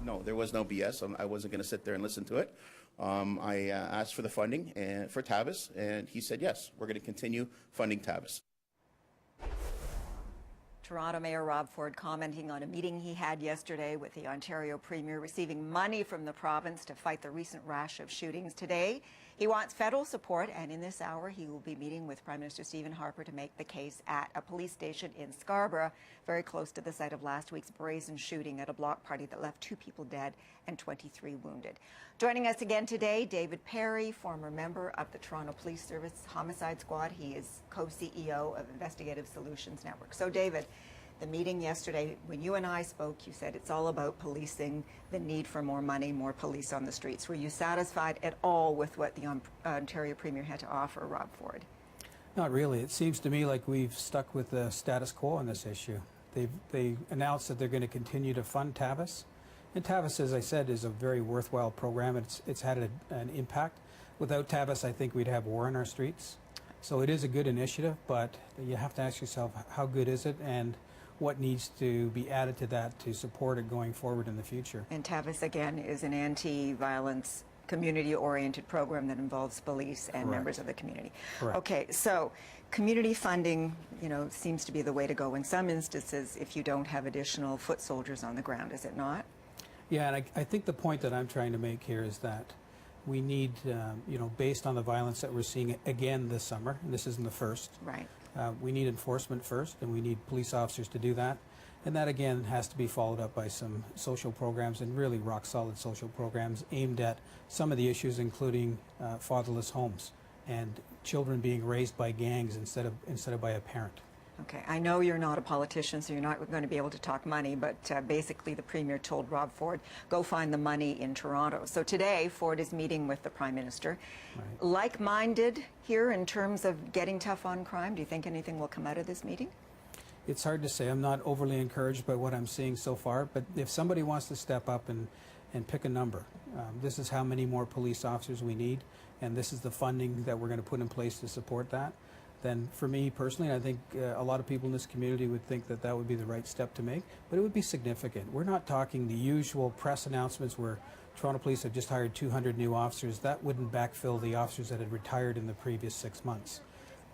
No, there was no BS. I wasn't going to sit there and listen to it. I asked for the funding for Tavis, and he said, yes, we're going to continue funding Tavis. Toronto Mayor Rob Ford commenting on a meeting he had yesterday with the Ontario Premier receiving money from the province to fight the recent rash of shootings. Today, he wants federal support, and in this hour, he will be meeting with Prime Minister Stephen Harper to make the case at a police station in Scarborough, very close to the site of last week's brazen shooting at a block party that left 2 people dead and 23 wounded. Joining us again today, David Perry, former member of the Toronto Police Service Homicide Squad. He is co-CEO of Investigative Solutions Network. So, David, the meeting yesterday, when you and I spoke, you said it's all about policing, the need for more money, more police on the streets. Were you satisfied at all with what the Ontario Premier had to offer, Rob Ford? Not really. It seems to me like we've stuck with the status quo on this issue. They announced that they're going to continue to fund Tavis. And Tavis, as I said, is a very worthwhile program. It's had an impact. Without Tavis, I think we'd have war in our streets. So it is a good initiative, but you have to ask yourself, how good is it, and what needs to be added to that to support it going forward in the future. And Tavis, again, is an anti-violence, community-oriented program that involves police and members of the community. Correct. Okay, so community funding, you know, seems to be the way to go in some instances if you don't have additional foot soldiers on the ground, is it not? Yeah, and I think the point that I'm trying to make here is that we need, you know, based on the violence that we're seeing again this summer, and this isn't the first. Right. We need enforcement first, and we need police officers to do that. And that, again, has to be followed up by some social programs, and really rock-solid social programs aimed at some of the issues, including fatherless homes and children being raised by gangs instead of by a parent. Okay, I know you're not a politician, so you're not going to be able to talk money, but basically the Premier told Rob Ford, go find the money in Toronto. So today, Ford is meeting with the Prime Minister. Right. Like-minded here in terms of getting tough on crime. Do you think anything will come out of this meeting? It's hard to say. I'm not overly encouraged by what I'm seeing so far, but if somebody wants to step up and pick a number, this is how many more police officers we need, and this is the funding that we're going to put in place to support that, then for me personally, I think a lot of people in this community would think that that would be the right step to make, but it would be significant. We're not talking the usual press announcements where Toronto Police have just hired 200 new officers. That wouldn't backfill the officers that had retired in the previous 6 months.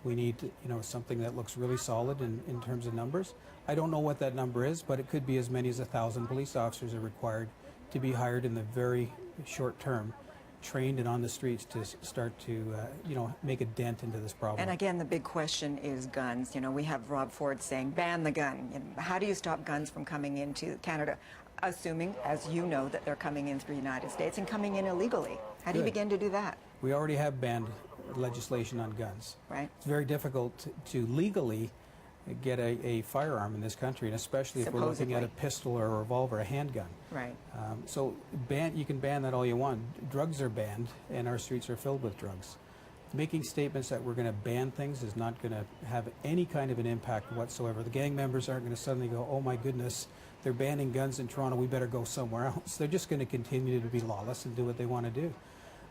We need, you know, something that looks really solid in terms of numbers. I don't know what that number is, but it could be as many as 1,000 police officers are required to be hired in the very short term, trained and on the streets to start to, you know, make a dent into this problem. And again, the big question is guns. You know, we have Rob Ford saying, ban the gun. You know, how do you stop guns from coming into Canada, assuming, as you know, that they're coming in through the United States and coming in illegally? How do you begin to do that? We already have banned legislation on guns. Right. It's very difficult to legally get a firearm in this country, and especially if we're looking at a pistol or a revolver, a handgun. Right. So you can ban that all you want. Drugs are banned, and our streets are filled with drugs. Making statements that we're going to ban things is not going to have any kind of an impact whatsoever. The gang members aren't going to suddenly go, oh my goodness, they're banning guns in Toronto, we better go somewhere else. They're just going to continue to be lawless and do what they want to do.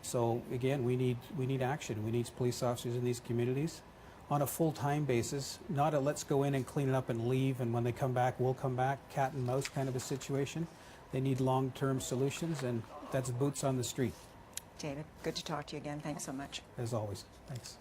So again, we need action. We need police officers in these communities on a full-time basis, not a let's go in and clean it up and leave, and when they come back, we'll come back, cat and mouse kind of a situation. They need long-term solutions, and that's boots on the street. David, good to talk to you again. Thanks so much. As always. Thanks.